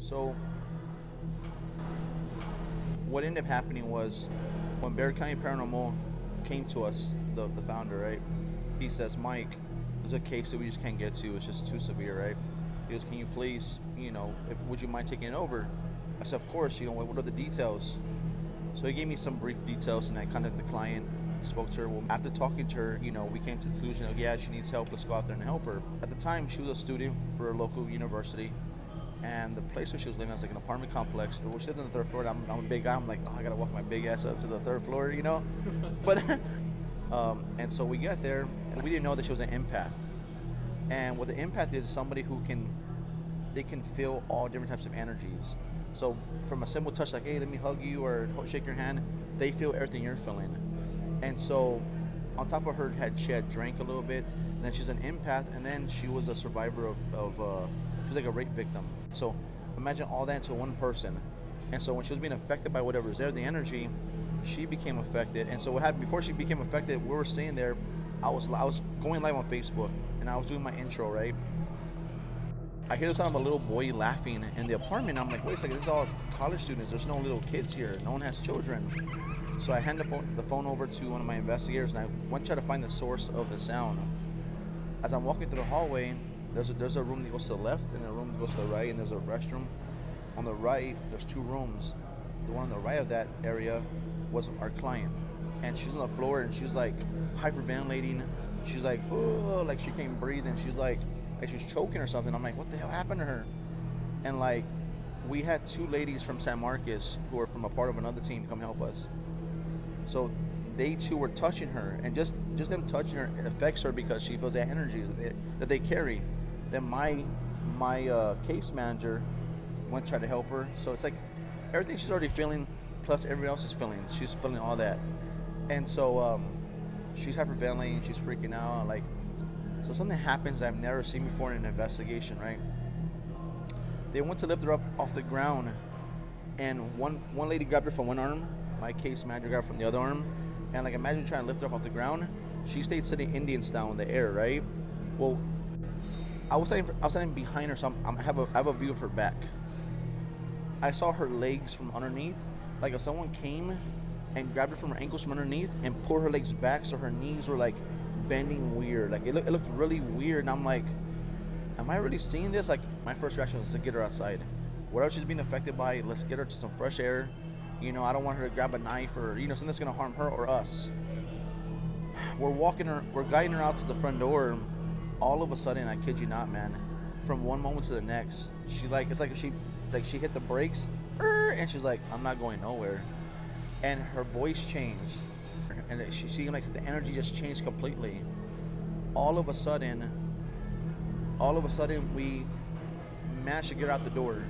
So what ended up happening was when Bear County Paranormal came to us, the founder, right? He says, Mike, there's a case that we just can't get to. It's just too severe, right? He goes, can you please, would you mind taking it over? I said, of course. What are the details? So he gave me some brief details, and I contacted the client, spoke to her. Well, after talking to her, we came to the conclusion of, yeah, she needs help. Let's go out there and help her. At the time, she was a student for a local university, and the place where she was living was like an apartment complex. We lived on the third floor. I'm a big guy. I'm like, oh, I gotta walk my big ass up to the third floor, But and so we got there, and we didn't know that she was an empath. And what the empath is somebody who they can feel all different types of energies. So from a simple touch, like, hey, let me hug you or shake your hand, they feel everything you're feeling. And so on top of her, she had drank a little bit, and then she's an empath, and then she was a survivor of she was like a rape victim. So imagine all that into one person. And so when she was being affected by whatever was there, the energy, she became affected. And so what happened before she became affected, we were sitting there, I was going live on Facebook, and I was doing my intro, right? I hear the sound of a little boy laughing in the apartment. I'm like, wait a second, this is all college students. There's no little kids here. No one has children. So I hand the phone over to one of my investigators, and I went to try to find the source of the sound. As I'm walking through the hallway, there's a room that goes to the left, and a room that goes to the right, and there's a restroom. On the right, there's two rooms. The one on the right of that area was our client. And she's on the floor, and she's like hyperventilating. She's like, oh, like she can't breathe, and she's like she's choking or something. I'm like, what the hell happened to her? And like, we had two ladies from San Marcos who were from a part of another team come help us. So they too were touching her, and just them touching her, it affects her because she feels that energies that they carry. Then my case manager went to try to help her. So it's like everything she's already feeling, plus everybody else is feeling. She's feeling all that, and so she's hyperventilating, she's freaking out, like. So something happens that I've never seen before in an investigation, right? They went to lift her up off the ground, and one lady grabbed her from one arm, my case manager grabbed her from the other arm, and like imagine trying to lift her up off the ground. She stayed sitting Indian style in the air, right? Well, I was standing behind her, so I have a view of her back. I saw her legs from underneath, like if someone came and grabbed her from her ankles from underneath and pulled her legs back, so her knees were like bending weird. Like it looked really weird, and I'm like, am I really seeing this? Like my first reaction was to get her outside. Whatever she's being affected by, let's get her to some fresh air. I don't want her to grab a knife or something that's gonna harm her or us. We're guiding her out to the front door. All of a sudden, I kid you not, man, from one moment to the next, it's like she hit the brakes, and she's like, I'm not going nowhere. And her voice changed, and she like the energy just changed completely. All of a sudden we managed to get her out the door.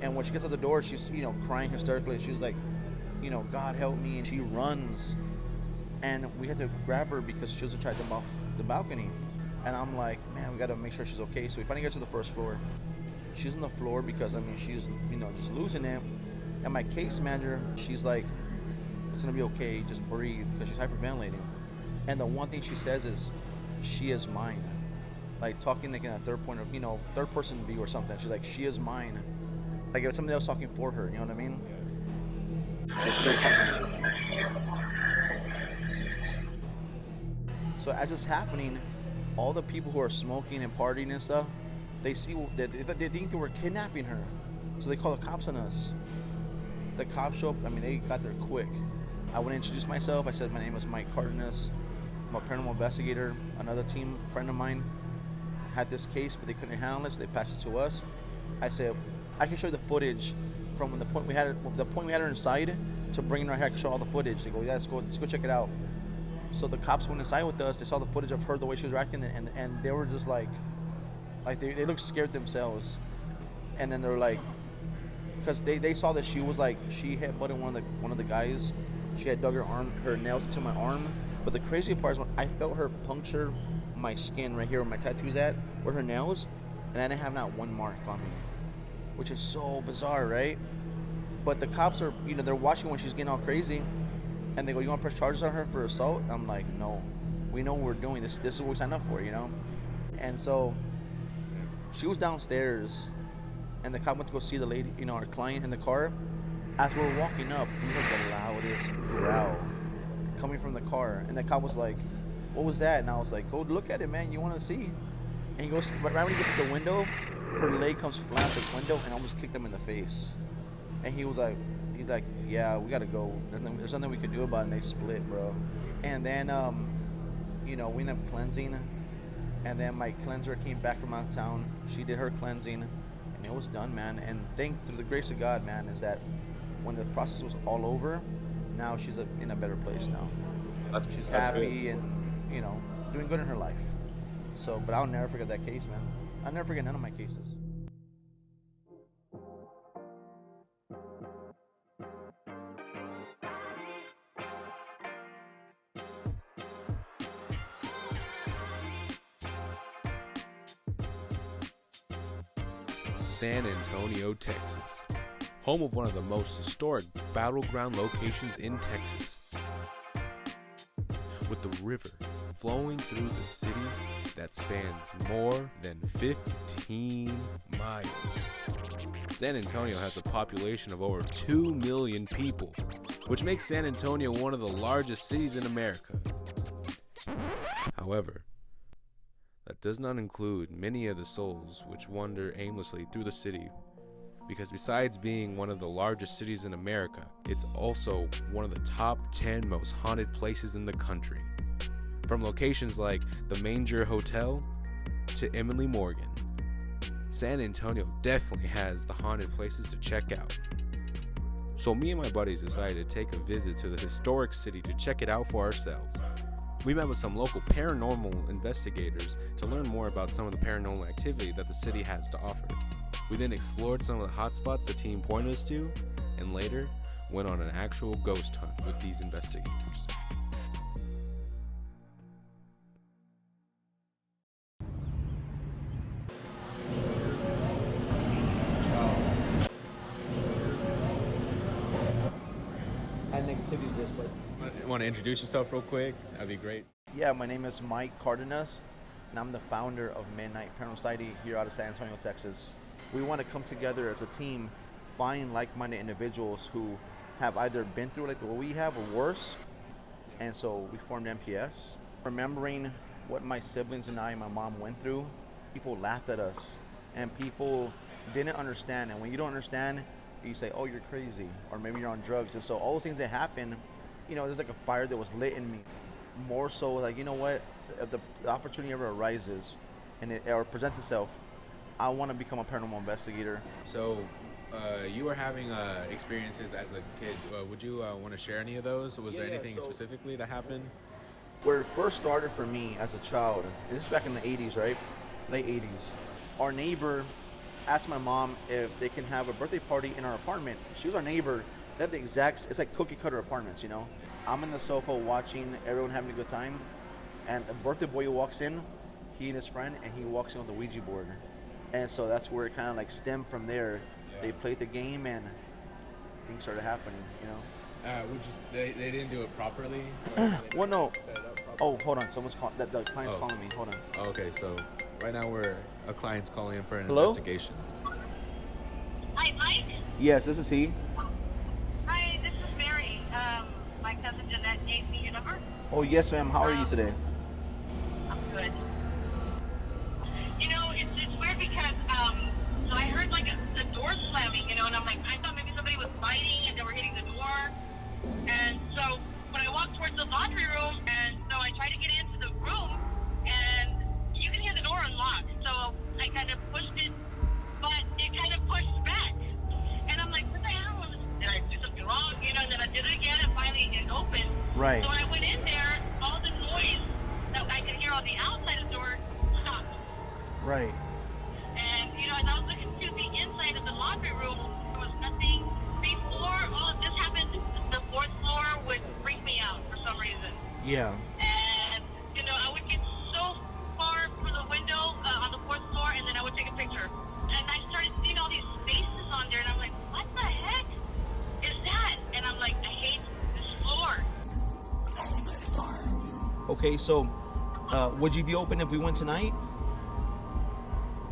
And when she gets out the door, she's crying hysterically. She's like, God help me, and she runs. And we had to grab her because she was trying to jump off the balcony. And I'm like, man, we got to make sure she's okay. So we finally get to the first floor. She's on the floor because she's just losing it. And my case manager, she's like, it's gonna be okay, just breathe, because she's hyperventilating. And the one thing she says is, she is mine. Like talking like in a third person view or something. She's like, she is mine. Like it was somebody else talking for her, you know what I mean? So as it's happening, all the people who are smoking and partying and stuff, they think that we're kidnapping her. So they call the cops on us. The cops show up, they got there quick. I went to introduce myself. I said my name is Mike Cardenas. I'm a paranormal investigator. Another team friend of mine had this case, but they couldn't handle it, so they passed it to us. I said, I can show you the footage from the point we had her inside to bringing her here. I can show all the footage. They go, yeah, let's go check it out. So the cops went inside with us. They saw the footage of her, the way she was acting, and they were just like they looked scared themselves. And then they were like, because they saw that she was like, she had butted one of the guys. She had dug her nails into my arm. But the crazy part is when I felt her puncture my skin right here where my tattoo's at, where her nails, and I didn't have not one mark on me, which is so bizarre, right? But the cops are, they're watching when she's getting all crazy, and they go, you want to press charges on her for assault? I'm like, no, we know what we're doing. This is what we signed up for, And so she was downstairs, and the cop went to go see the lady, our client in the car. As we're walking up, we heard the loudest growl coming from the car, and the cop was like, "What was that?" And I was like, "Go look at it, man. You want to see?" And he goes, right when he gets to the window, her leg comes flat out the window and almost kicked him in the face. And he's like, "Yeah, we gotta go. There's nothing we can do about it." And they split, bro. And then, we ended up cleansing. And then my cleanser came back from out of town. She did her cleansing, and it was done, man. And through the grace of God, man, is that when the process was all over, now she's in a better place now. She's happy good. And doing good in her life. So, but I'll never forget that case, man. I'll never forget none of my cases. San Antonio, Texas, home of one of the most historic battleground locations in Texas. With the river flowing through the city that spans more than 15 miles. San Antonio has a population of over 2 million people, which makes San Antonio one of the largest cities in America. However, that does not include many of the souls which wander aimlessly through the city, because besides being one of the largest cities in America, it's also one of the top 10 most haunted places in the country. From locations like the Manger Hotel to Emily Morgan, San Antonio definitely has the haunted places to check out. So me and my buddies decided to take a visit to the historic city to check it out for ourselves. We met with some local paranormal investigators to learn more about some of the paranormal activity that the city has to offer. We then explored some of the hotspots the team pointed us to, and later went on an actual ghost hunt with these investigators. Negativity display. Want to introduce yourself real quick? That'd be great. Yeah, my name is Mike Cardenas, and I'm the founder of Midnight Paranormal Society here out of San Antonio, Texas. We want to come together as a team, find like-minded individuals who have either been through like what we have or worse, and so we formed MPS. Remembering what my siblings and I and my mom went through, people laughed at us, and people didn't understand. And when you don't understand, you say, "Oh, you're crazy," or maybe you're on drugs. And so all those things that happen, there's like a fire that was lit in me. More so, like, you know what, if the opportunity ever arises and it or presents itself, I want to become a paranormal investigator. So you were having experiences as a kid. Would you want to share any of those? Was there anything specifically that happened? Where it first started for me as a child, this is back in the 80s, right? Late 80s. Our neighbor asked my mom if they can have a birthday party in our apartment. She was our neighbor. They have the exact, it's like cookie cutter apartments, I'm in the sofa watching everyone having a good time, and a birthday boy walks in, he and his friend, and he walks in with the Ouija board. And so that's where it kind of like stemmed from there. Yeah. They played the game and things started happening, They didn't do it properly? Well, no. Oh, hold on. Someone's calling. The client's calling me. Hold on. Okay, so right now a client's calling in for an Hello? investigation. Hi, Mike? Yes, this is he. Hi, this is Mary. My cousin Jeanette gave me your number. Oh, yes, ma'am. How are you today? I'm good. It's weird because, so I heard like the door slamming, and I'm like, I thought maybe somebody was fighting and they were hitting the door. And so when I walked towards the laundry room, and so I tried to get into the room, and you can hear the door unlocked. So I kind of pushed it, but it kind of pushed back. And I'm like, what the hell? Did I do something wrong? And then I did it again, and finally it opened. Right. So when I went in there, all the noise that I could hear on the outside of the door stopped. Right. And, as I was looking to the inside of the laundry room, there was nothing. Before all of this happened, the fourth floor would freak me out for some reason. Yeah. And, I would get so far through the window on the fourth floor, and then I would take a picture. And I started seeing all these faces on there, and I'm like, what the heck is that? And I'm like, I hate this floor. Okay, so would you be open if we went tonight?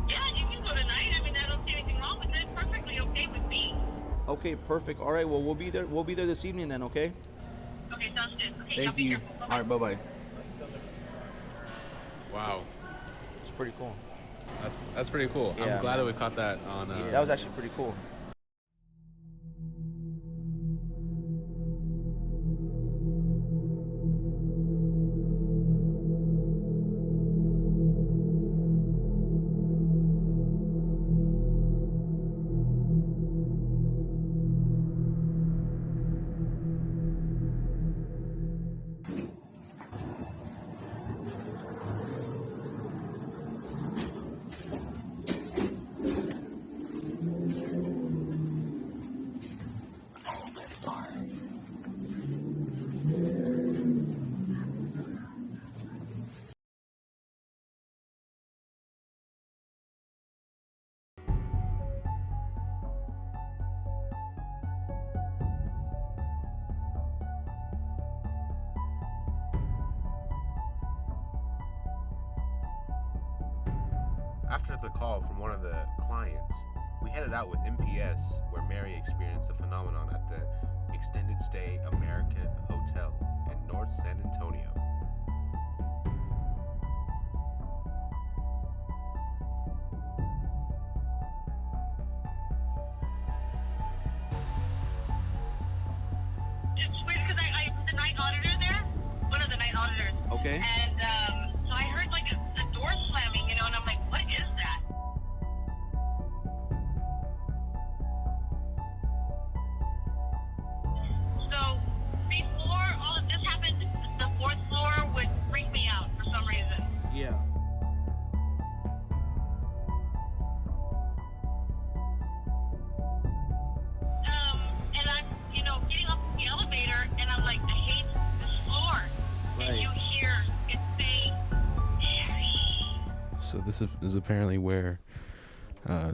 Yeah, you can go tonight. I don't see anything wrong with it. Okay, perfect. All right, well, we'll be there. We'll be there this evening then, okay? Okay, sounds good. Okay, y'all Thank be you. careful. All Bye-bye. right, bye-bye. Wow, It's pretty cool. that's pretty cool. Yeah, I'm glad man. that we caught that on. Yeah, that was actually pretty cool. After the call from one of the clients, we headed out with MPS, where Mary experienced the phenomenon at the Extended Stay America Hotel in North San Antonio. It's weird because I'm the night auditor there, one of the night auditors. Okay. And so I heard like the door slamming, and I'm like, what is that? So before all of this happened, the fourth floor would freak me out for some reason. Yeah. And I'm, getting off the elevator, and I'm like, I hate this floor. And Right. you hear it say, Sherry. So this is apparently where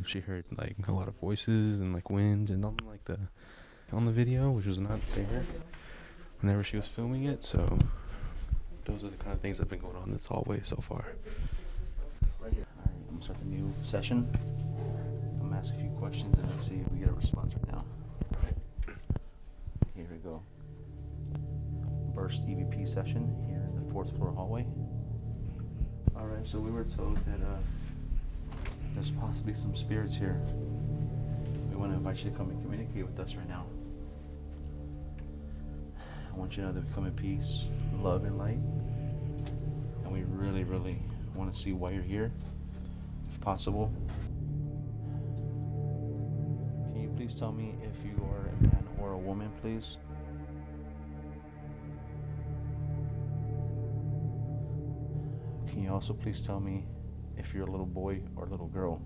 she heard like a lot of voices and like wind and all like the on the video, which was not there whenever she was filming it. So those are the kind of things that have been going on in this hallway so far. Right here. All right, I'm gonna start the new session. I'm gonna ask a few questions and let's see if we get a response right now. Here we go. Burst EVP session here in the fourth floor hallway. All right, so we were told that there's possibly some spirits here. We want to invite you to come and communicate with us right now. I want you to know that we come in peace, love, and light. And we really, really want to see why you're here, if possible. Can you please tell me if you are a man or a woman, please? Can you also please tell me if you're a little boy or a little girl?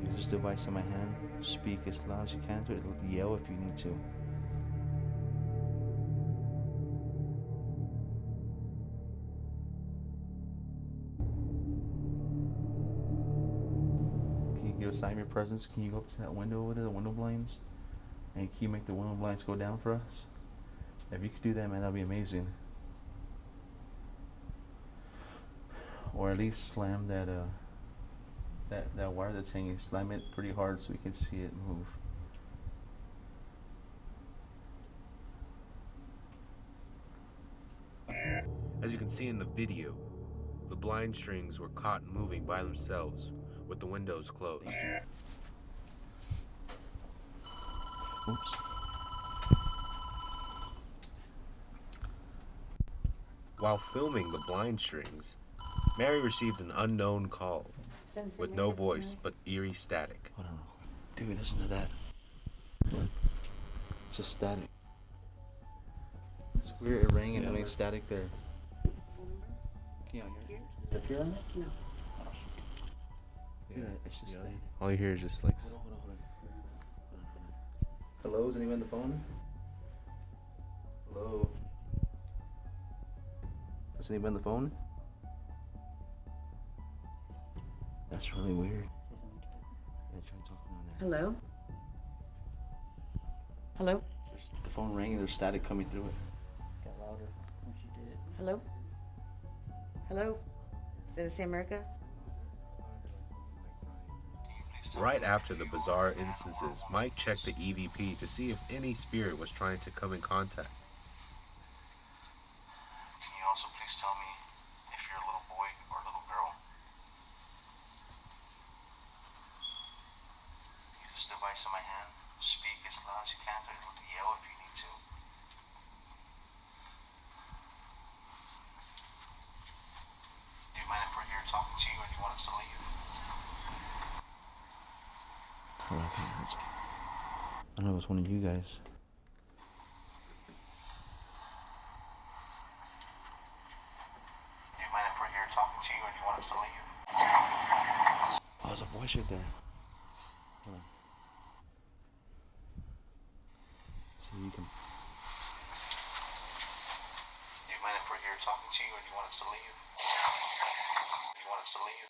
Use this device in my hand. Speak as loud as you can to it. Yell if you need to. Can you give a sign of your presence? Can you go up to that window over there, the window blinds? And can you make the window blinds go down for us? If you could do that, man, that'd be amazing. Or at least slam that that wire that's hanging. Slam it pretty hard so we can see it move. As you can see in the video, the blind strings were caught moving by themselves with the windows closed. Oops. While filming the blind strings, Mary received an unknown call with no voice but eerie static. Hold on. Dude, listen to that. Just static. It's weird. It rang and it made static there. Can you hear it? The pyramid? No. Yeah, it's just static. All you hear is just like Hold on. Hello, is anyone on the phone? Hello? Is anyone on the phone? That's really weird. Yeah, try talking on there. Hello? Hello? The phone rang and there's static coming through it. Got louder when she did it. Hello? Hello? Citizen America? Right after the bizarre instances, Mike checked the EVP to see if any spirit was trying to come in contact. Can you also please tell me if you're a little boy or a little girl? Use this device in my hand. Speak as loud as you can, or yell if you need to. Do you mind if we're here talking to you, or do you want us to leave? I know it was one of you guys. Do you mind if we're here talking to you, or do you want us to leave? Oh, there's a voice right there. Hold on. See, you can. Do you mind if we're here talking to you, or do you want us to leave? Do you want us to leave?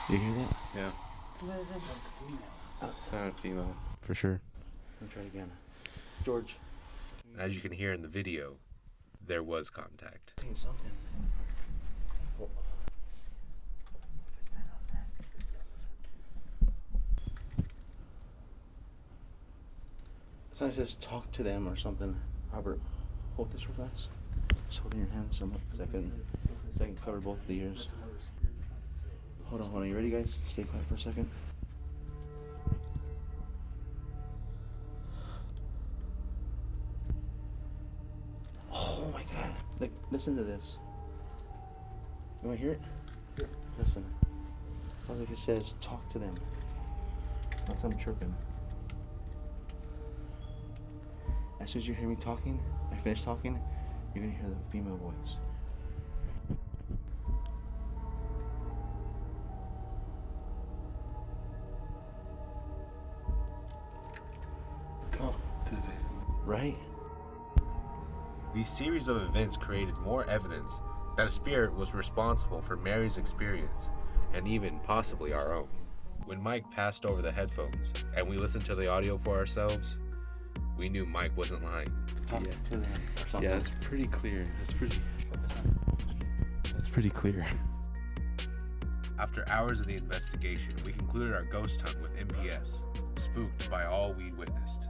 Do you hear that? Yeah. What is this? Sound female. For sure. Let me try it again. George. As you can hear in the video, there was contact. Saying something. Oh. Sometimes it says talk to them or something. Albert, hold this real fast. Just hold it in your hand somewhat so I can cover both of the ears. Hold on. You ready, guys? Stay quiet for a second. Oh my God! Like, listen to this. You want to hear it? Yeah. Listen. Sounds like it says, "Talk to them." That's I'm chirping. As soon as you hear me talking, I finish talking, you're gonna hear the female voice. Right? These series of events created more evidence that a spirit was responsible for Mary's experience, and even possibly our own. When Mike passed over the headphones and we listened to the audio for ourselves, we knew Mike wasn't lying. Talk to them or something. Yeah, it's pretty clear. That's pretty clear. After hours of the investigation, we concluded our ghost hunt with MPS, spooked by all we witnessed.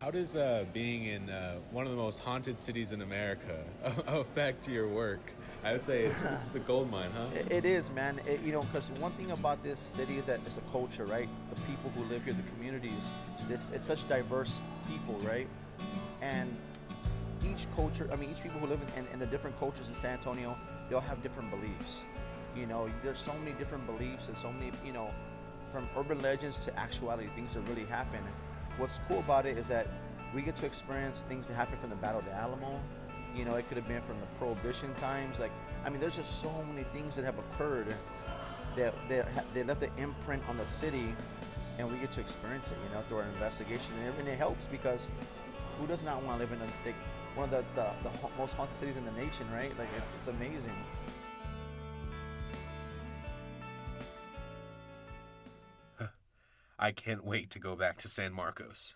How does being in one of the most haunted cities in America affect your work? I would say it's a gold mine, huh? It is, man. Because one thing about this city is that it's a culture, right? The people who live here, the communities, it's such diverse people, right? And each people who live in the different cultures in San Antonio, they all have different beliefs. There's so many different beliefs and so many, from urban legends to actuality, things that really happen. What's cool about it is that we get to experience things that happen from the Battle of the Alamo. It could have been from the Prohibition times. There's just so many things that have occurred that they left an imprint on the city, and we get to experience it, through our investigation. And it helps because who does not want to live in one of the most haunted cities in the nation, right? It's amazing. I can't wait to go back to San Marcos.